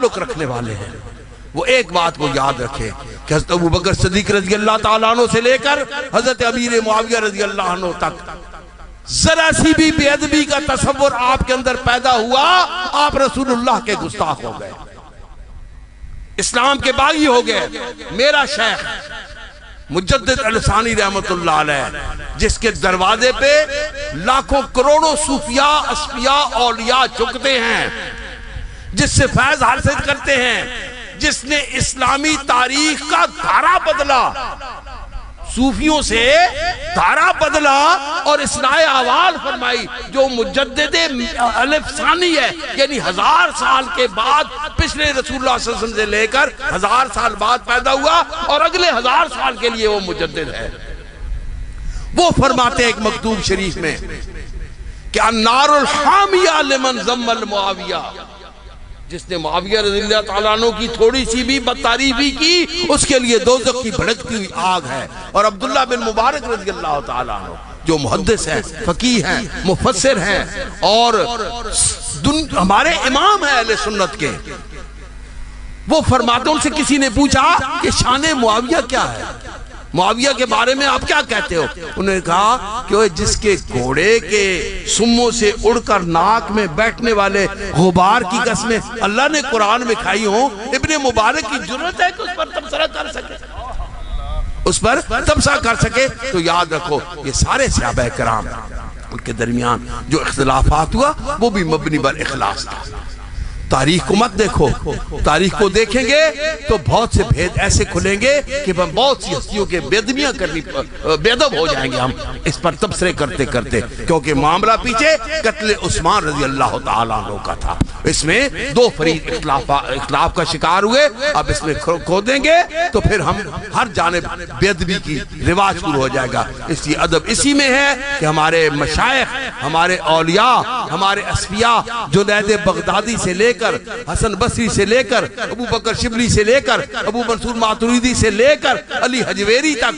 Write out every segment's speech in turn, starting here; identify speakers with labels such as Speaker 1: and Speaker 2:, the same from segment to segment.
Speaker 1: تعلق رکھنے والے ہیں وہ ایک بات کو یاد رکھے کہ حضرت ابو بکر صدیق رضی اللہ تعالیٰ عنہ سے لے کر حضرت امیر معاویہ رضی اللہ عنہ تک ذرا سی بھی بے ادبی کا تصور آپ کے اندر پیدا ہوا آپ رسول اللہ کے گستاخ ہو گئے، اسلام کے باغی ہو گئے۔ میرا شیخ مجدد الثانی رحمت اللہ علیہ جس کے دروازے پہ لاکھوں کروڑوں صوفیاء اصفیاء اولیاء جھکتے ہیں، جس سے فیض حاصل کرتے ہیں، جس نے اسلامی تاریخ کا دھارا بدلا، صوفیوں سے دھارا بدلا اور اصلاح احوال فرمائی، جو مجدد الف ثانی ہے، یعنی 1000 سال کے بعد پچھلے رسول اللہ صلی اللہ علیہ وسلم سے لے کر 1000 سال بعد پیدا ہوا اور اگلے 1000 سال کے لیے وہ مجدد ہے۔ وہ فرماتے ہیں ایک مکتوب شریف میں کہ النار الحامیہ لمن ذم المعاویہ، جس نے معاویہ رضی اللہ تعالیٰ عنہ کی تھوڑی سی بھی بدتعریفی کی اس کے لیے دوزخ کی بھڑکتی ہوئی آگ ہے۔ اور عبداللہ بن مبارک رضی اللہ تعالیٰ عنہ جو محدث ہیں، فقیہ ہیں، مفسر ہیں اور ہمارے امام ہیں اہل سنت کے، وہ فرماتے ہیں، ان سے کسی نے پوچھا کہ شان معاویہ کیا ہے، معاویہ کے بارے میں آپ کیا کہتے ہو؟ انہوں نے کہا کہ وہ جس کے گھوڑے کے سموں سے اڑ کر ناک میں بیٹھنے والے غبار کی قسمیں اللہ نے قرآن میں کھائی ہوں، ابن مبارک کی جرت ہے کہ اس پر تبصرہ کر سکے، اس پر تبصرہ کر سکے۔ تو یاد رکھو یہ سارے صحابہ کرام ان کے درمیان جو اختلافات ہوا وہ بھی مبنی بر اخلاص تھا۔ تاریخ کو مت دیکھو، تاریخ کو دیکھیں گے تو بہت سے بھید ایسے کھلیں گے کہ ہم بہت سی ہستیوں کے بے ادب ہو جائیں گے ہم اس پر تبصرے کرتے کرتے، کیونکہ معاملہ پیچھے قتل عثمان رضی اللہ تعالیٰ عنہ کا تھا، اس میں دو فریق اختلاف کا شکار ہوئے۔ اب اس میں کھو دیں گے تو پھر ہم ہر جانب بے ادبی کی رواج شروع ہو جائے گا۔ اس لیے ادب اسی میں ہے کہ ہمارے مشائخ، ہمارے اولیاء، ہمارے اصفیاء جنید بغدادی سے لے کر حسن بصری سے لے کر ابو بکر شبلی سے لے کر ابو منصور ماتریدی سے لے کر علی حجویری تک،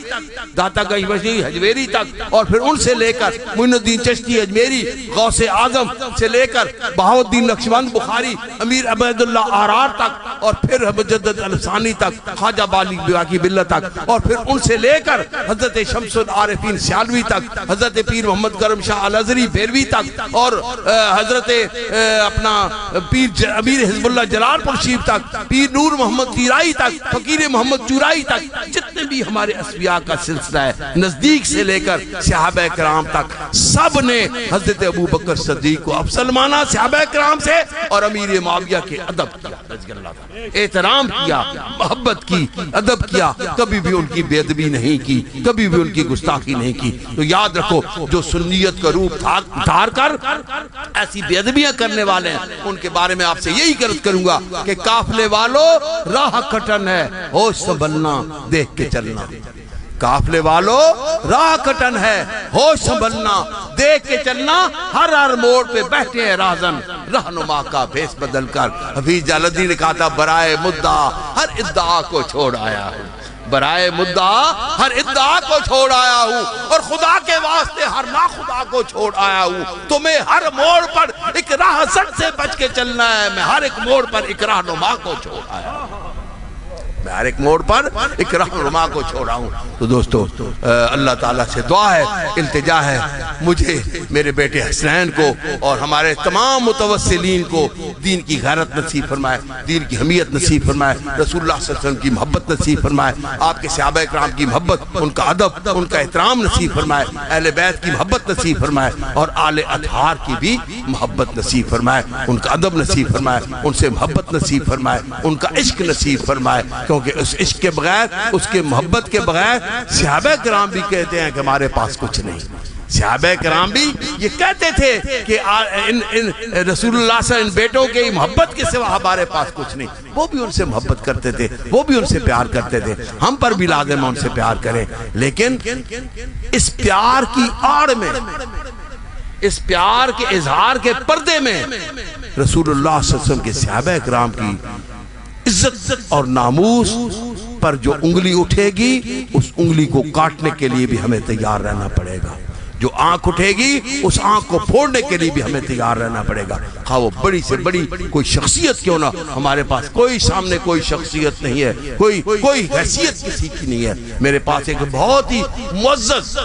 Speaker 1: داتا گنج بخشی حجویری تک، اور پھر ان سے لے کر معین الدین چشتی اجمیری، غوث اعظم سے لے کر بہاؤالدین نقشبند بخاری، امیر عبید اللہ آرار تک، اور پھر مجدد الثانی تک، خواجہ بالی باقی بلہ تک، اور پھر ان سے لے کر حضرت شمس العارفین سیالوی تک، حضرت پیر محمد کرم شاہ الازہری بھیروی تک، اور حضرت اپنا پیر امیر حزب اللہ جلال پور شریف تک، پیر نور محمد تیرائی تک، فقیر محمد چورائی تک، جتنے بھی ہمارے اصفیاء کا سلسلہ ہے نزدیک سے لے کر صحابہ کرام تک، سب نے حضرت ابو بکر صدیق کو افضل مانا صحابہ کرام سے، اور امیر معاویہ کے ادب کیا، احترام کیا، محبت کی، ادب کیا، کبھی بھی ان کی بے ادبی نہیں کی، کبھی بھی ان کی گستاخی نہیں کی۔ تو یاد رکھو جو سنیت کا روپ دھار کر ایسی بے ادبیاں کرنے والے ہیں ان کے بارے میں آپ سے یہی عرض کروں گا کہ قافلے والوں راہ کٹن ہے، ہوش سنبھلنا دیکھ کے چلنا۔ قافلے والوں راہ کٹن ہے، ہوش سنبھلنا دیکھ کے چلنا، ہر موڑ پہ بیٹھے ہیں راہزن، رہنما کا بھیس بدل کر۔ حفیظ جلالدین نے کہا تھا برائے مدعا ہر ادعا کو چھوڑ آیا ہوں، برائے مدعا ہر ادعا کو چھوڑ آیا ہوں، اور خدا کے واسطے ہر ناخدا کو چھوڑ آیا ہوں۔ تمہیں ہر موڑ پر ایک راہزن سے بچ کے چلنا ہے، میں ہر ایک موڑ پر ایک رہنما کو چھوڑ آیا ہوں، میں ہر ایک موڑ پر ایک رہنما کو چھوڑا ہوں۔ تو دوستو اللہ تعالیٰ سے دعا ہے، التجا ہے، مجھے میرے بیٹے حسنین کو اور ہمارے تمام متوسلین کو دین کی غیرت نصیب فرمائے، دین کی حمیت نصیب فرمائے، رسول اللہ صلی اللہ علیہ وسلم کی محبت نصیب فرمائے، آپ کے صحابہ اکرام کی محبت، ان کا ادب، ان کا احترام نصیب فرمائے، اہل بیت کی محبت نصیب فرمائے، اور آل اطہار کی بھی محبت نصیب فرمائے، ان کا ادب نصیب فرمائے، ان سے محبت نصیب فرمائے، ان کا عشق نصیب فرمائے، کیونکہ اس عشق کے بغیر، اس کے محبت کے بغیر صحابہ کرام بھی کہتے ہیں کہ ہمارے پاس کچھ نہیں۔ صحابہ کرام بھی یہ کہتے تھے کہ رسول اللہ صلی اللہ علیہ وسلم ان بیٹوں کے محبت کے سوا ہمارے پاس کچھ نہیں۔ وہ بھی ان سے محبت کرتے تھے، وہ بھی ان سے پیار کرتے تھے، ہم پر بھی لازم ہے ان سے پیار کریں، لیکن اس پیار کی آڑ میں، اس پیار کے اظہار کے پردے میں رسول اللہ صلی اللہ علیہ وسلم کے صحابہ کرام کی عزت اور ناموس پر جو انگلی اٹھے گی اس انگلی کو کاٹنے کے لیے بھی ہمیں تیار رہنا پڑے گا۔ جو آنکھ اٹھے گی اس آنکھ کو پھوڑنے کے لیے بھی ہمیں تیار رہنا پڑے گا، خواہ وہ بڑی سے بڑی کوئی شخصیت کیوں نہ، ہمارے پاس کوئی سامنے کوئی شخصیت نہیں ہے، کوئی حیثیت کسی کی نہیں ہے. میرے پاس ایک بہت ہی معزز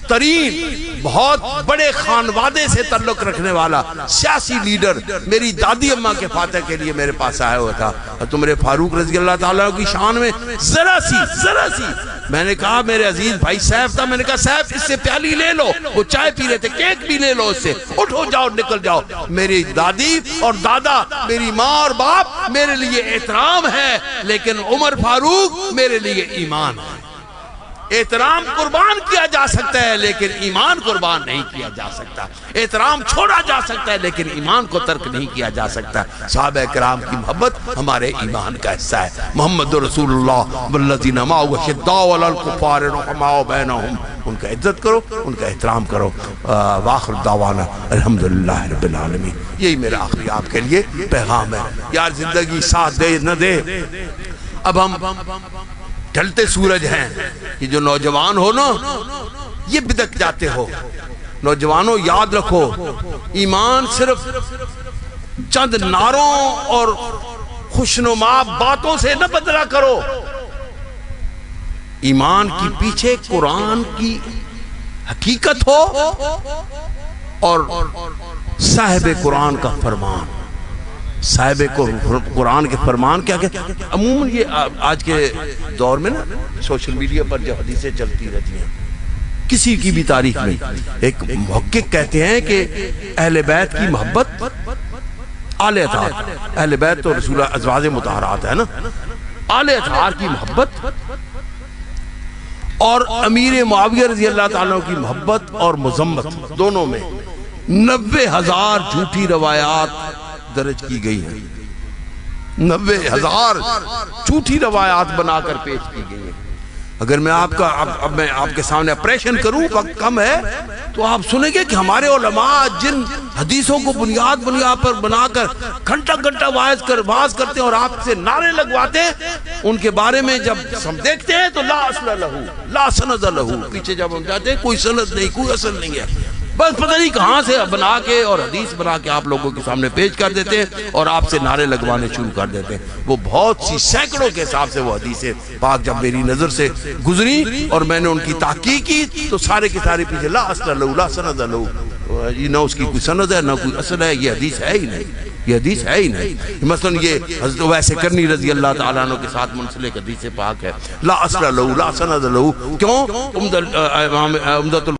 Speaker 1: ترین بہت بڑے خانوادے سے تعلق رکھنے والا سیاسی لیڈر میری دادی اماں کے فاتح کے لیے میرے پاس آیا ہوا تھا. تو میرے فاروق رضی اللہ تعالیٰ کی شان میں ذرا سی میں نے کہا میرے عزیز بھائی سیف تھا، میں نے کہا سیف اس سے پیالی لے لو، وہ چائے پی رہے تھے، کیک بھی لے لو اس سے، اٹھو جاؤ نکل جاؤ. میری دادی اور دادا، میری ماں اور باپ میرے لیے احترام ہے، لیکن عمر فاروق میرے لیے ایمان ہے. احترام قربان کیا جا سکتا ہے لیکن ایمان قربان نہیں کیا جا سکتا. احترام چھوڑا جا سکتا ہے لیکن ایمان کو ترک نہیں کیا جا سکتا. صحابہ کرام کی محبت ہمارے ایمان کا حصہ ہے. محمد رسول اللہ والذین معہ شداء علی الکفار رحماء بینہم، ان کا عزت کرو، ان کا احترام کرو. وآخر دعوانا الحمدللہ رب العالمین. یہی میرا آخری آپ کے لیے پیغام ہے. یار زندگی ساتھ دے نہ دے، اب ہم ڈھلتے سورج ہیں. یہ جو نوجوان ہو نا یہ بدک جاتے ہو. نوجوانوں یاد رکھو، ایمان صرف چند نعروں اور خوشنما باتوں سے نہ بدلا کرو. ایمان کی پیچھے قرآن کی حقیقت ہو اور صاحب قرآن کا فرمان. صاحب قرآن کے فرمان کیا کہ عموماً یہ آج کے دور میں نا سوشل میڈیا پر جو حدیثیں چلتی رہتی ہیں کسی کی بھی تاریخ میں، ایک محقق کہتے ہیں کہ اہل بیت کی محبت آل اطہار، اہل بیت تو رسول ازواج مطہرات ہے نا، آل اطہار کی محبت اور امیر معاویہ رضی اللہ تعالیٰ کی محبت اور مذمت دونوں میں 90,000 جھوٹی روایات درج کی گئی ہیں. 90,000 جھوٹی روایات بنا کر پیش کی گئی ہیں. اگر میں آپ کا اب میں آپ کے سامنے اپریشن کروں، وقت کم ہے، تو آپ سنیں گے کہ ہمارے علماء جن حدیثوں کو بنیاد پر بنا کر گھنٹہ واعظ کرتے ہیں اور آپ سے نعرے لگواتے ہیں، ان کے بارے میں جب ہم دیکھتے ہیں تو لا اصل لہو لا سند لہو، پیچھے جب ہم جاتے ہیں کوئی سند نہیں، کوئی اصل نہیں ہے، بس پتہ نہیں کہاں سے بنا کے اور حدیث بنا کے آپ لوگوں کے سامنے پیش کر دیتے ہیں اور آپ سے نعرے لگوانے شروع کر دیتے ہیں. وہ بہت سی سینکڑوں کے حساب سے وہ حدیثیں پاک جب میری نظر سے گزری اور میں نے ان کی تحقیق کی تو سارے کے سارے پیچھے لا اصل لہو لا سند لہو، نہ اس کی کوئی سند ہے نہ کوئی اصل ہے، یہ حدیث ہے ہی نہیں، یہ حدیث ہے ہی نہیں. مثلا یہ حضرت ویسے کرنی رضی اللہ تعالیٰ عنہ کے ساتھ منسلک حدیث پاک ہے لا اصل لہو لا سند لہو. کیوں؟ امدت